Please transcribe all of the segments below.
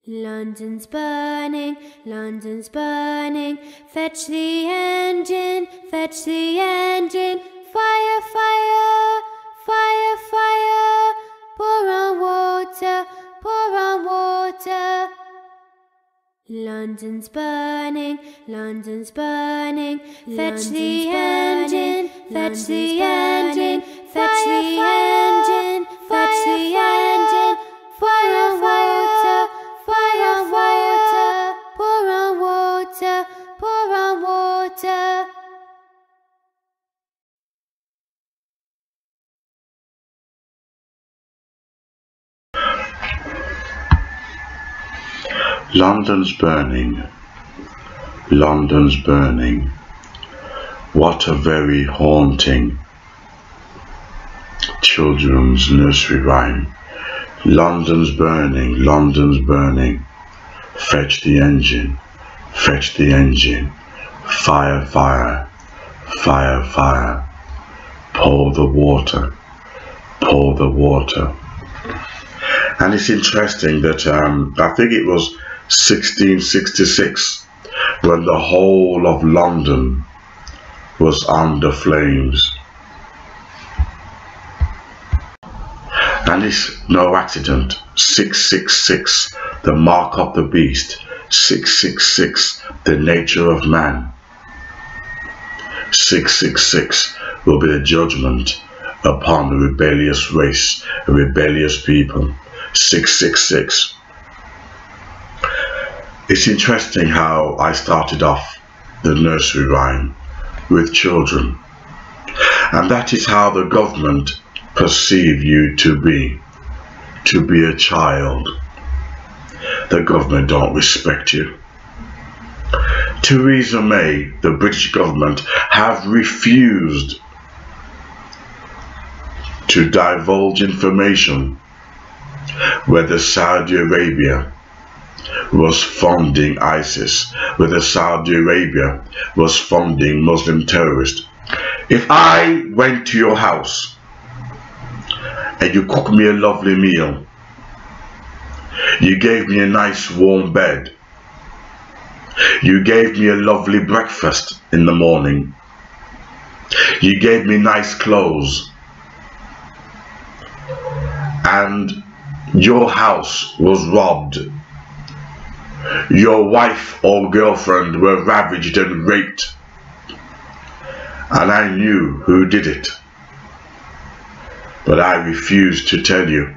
London's burning, London's burning. Fetch the engine, fetch the engine. Fire, fire, fire, fire. Pour on water, pour on water. London's burning, London's burning. Fetch the engine, fetch the engine. Fetch the engine, fetch the engine. Fire, fire, fire, fire. Pour on water, pour on water. London's burning, London's burning. What a very haunting children's nursery rhyme. London's burning, London's burning. Fetch the engine, fetch the engine. Fire, fire, fire, fire. Pour the water, pour the water. And it's interesting that I think it was 1666 when the whole of London was under flames. And it's no accident. 666, the mark of the beast. 666, the nature of man. 666 will be the judgment upon a rebellious race, a rebellious people. 666. It's interesting how I started off the nursery rhyme with children, and that is how the government perceive you to be a child. The government don't respect you. Theresa May, the British government, have refused to divulge information whether Saudi Arabia was funding ISIS, whether Saudi Arabia was funding Muslim terrorists. If I went to your house and you cooked me a lovely meal, you gave me a nice warm bed, you gave me a lovely breakfast in the morning, you gave me nice clothes, and your house was robbed, your wife or girlfriend were ravaged and raped, and I knew who did it, but I refused to tell you,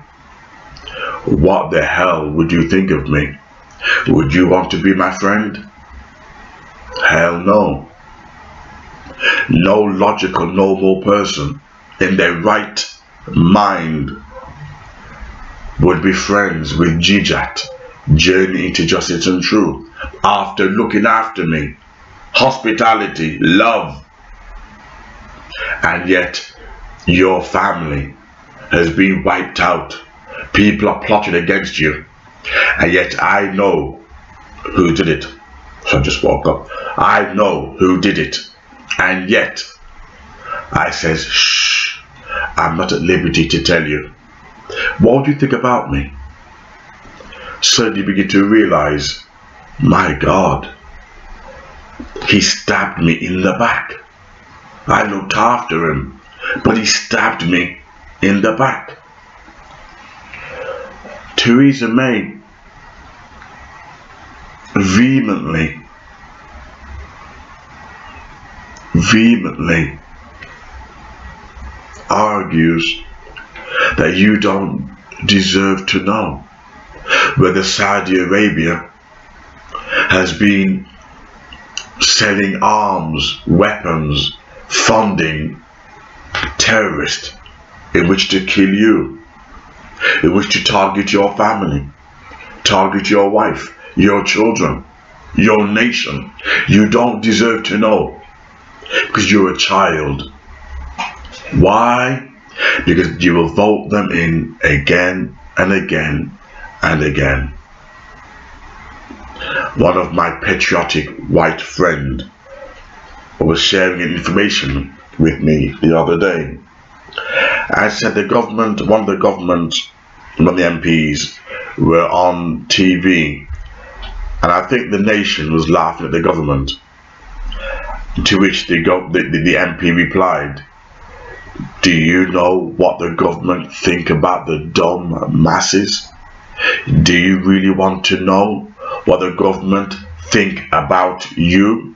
what the hell would you think of me? Would you want to be my friend? Hell no. No logical, normal person in their right mind would be friends with Jijat, Journey into Justice and Truth, after looking after me, hospitality, love. And yet your family has been wiped out. People are plotting against you, and yet I know who did it. So I just woke up. I know who did it, and yet I says, shh, I'm not at liberty to tell you. What do you think about me? Suddenly you begin to realize, my God, he stabbed me in the back. I looked after him, but he stabbed me in the back. Theresa May vehemently argues that you don't deserve to know whether Saudi Arabia has been selling arms, weapons, funding terrorists in which to kill you, in which to target your family, target your wife, your children, your nation. You don't deserve to know because you're a child. Why? Because you will vote them in again and again and again. One of my patriotic white friends was sharing information with me the other day. I said the government, one of the MPs were on TV, and I think the nation was laughing at the government, to which the MP replied, "Do you know what the government think about the dumb masses? Do you really want to know what the government think about you?"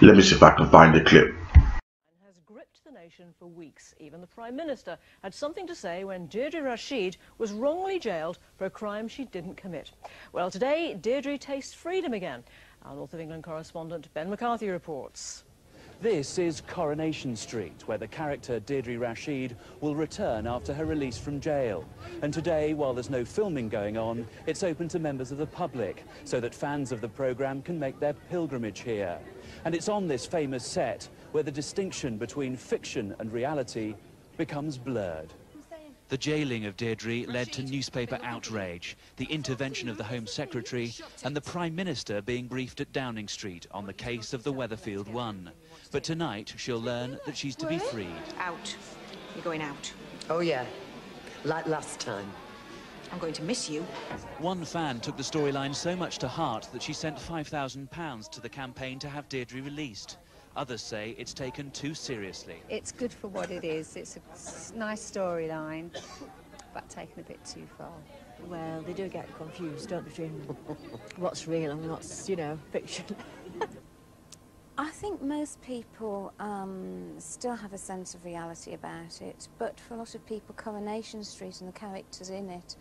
Let me see if I can find the clip. Has gripped the nation for weeks. Even the Prime Minister had something to say when Deirdre Rashid was wrongly jailed for a crime she didn't commit. Well, today, Deirdre tastes freedom again. Our North of England correspondent Ben McCarthy reports. This is Coronation Street, where the character Deirdre Rashid will return after her release from jail. And today, while there's no filming going on, it's open to members of the public, so that fans of the programme can make their pilgrimage here. And it's on this famous set where the distinction between fiction and reality becomes blurred. The jailing of Deirdre led to newspaper outrage, the intervention of the Home Secretary and the Prime Minister being briefed at Downing Street on the case of the Weatherfield One. But tonight she'll learn that she's to be freed. Out. You're going out. Oh yeah, like last time. I'm going to miss you. One fan took the storyline so much to heart that she sent £5,000 to the campaign to have Deirdre released. Others say it's taken too seriously. It's good for what it is. It's a nice storyline, but taken a bit too far. Well, they do get confused, don't they, between what's real and what's, you know, fiction. I think most people still have a sense of reality about it, but for a lot of people, Coronation Street and the characters in it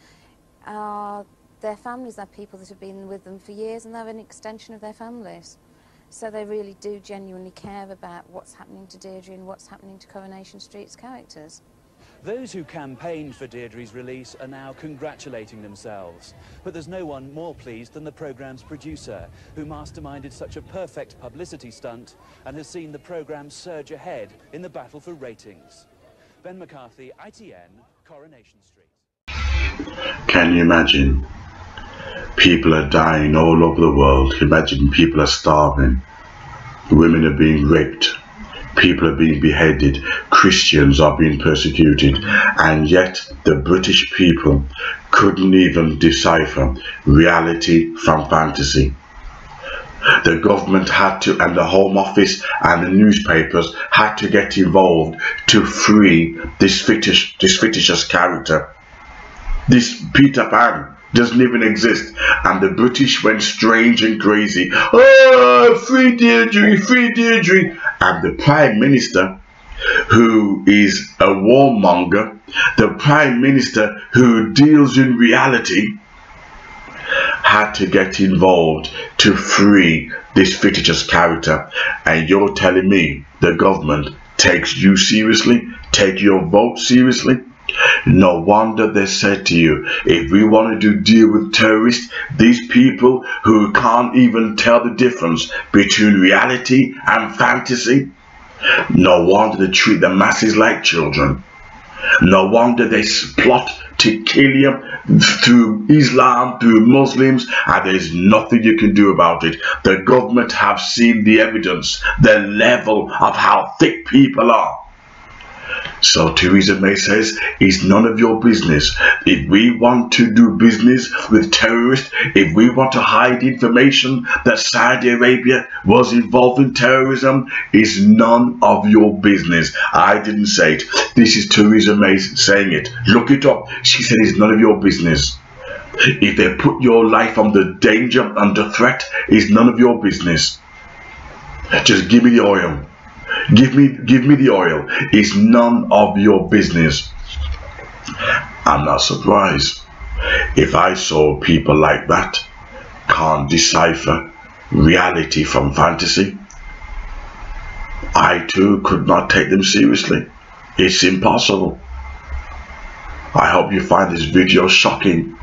their families are people that have been with them for years, and they're an extension of their families. So they really do genuinely care about what's happening to Deirdre and what's happening to Coronation Street's characters. Those who campaigned for Deirdre's release are now congratulating themselves. But there's no one more pleased than the programme's producer, who masterminded such a perfect publicity stunt and has seen the programme surge ahead in the battle for ratings. Ben McCarthy, ITN, Coronation Street. Can you imagine? People are dying all over the world. Imagine people are starving. Women are being raped. People are being beheaded. Christians are being persecuted. And yet the British people couldn't even decipher reality from fantasy. The government had to, and the Home Office and the newspapers had to get involved to free this fictitious character. This Peter Pan doesn't even exist, and the British went strange and crazy. Oh, free Deirdre, free Deirdre. And the Prime Minister, who is a warmonger, the Prime Minister who deals in reality, had to get involved to free this fictitious character. And you're telling me the government takes you seriously, take your vote seriously? No wonder they said to you, if we want to deal with terrorists, these people who can't even tell the difference between reality and fantasy, no wonder they treat the masses like children. No wonder they plot to kill you through Islam, through Muslims, and there's nothing you can do about it. The government have seen the evidence, the level of how thick people are. So Theresa May says, it's none of your business. If we want to do business with terrorists, if we want to hide information that Saudi Arabia was involved in terrorism, it's none of your business. I didn't say it. This is Theresa May saying it. Look it up. She said it's none of your business. If they put your life under danger, under threat, it's none of your business. Just give me the oil. Give me the oil. It's none of your business. I'm not surprised. If I saw people like that can't decipher reality from fantasy, I too could not take them seriously. It's impossible. I hope you find this video shocking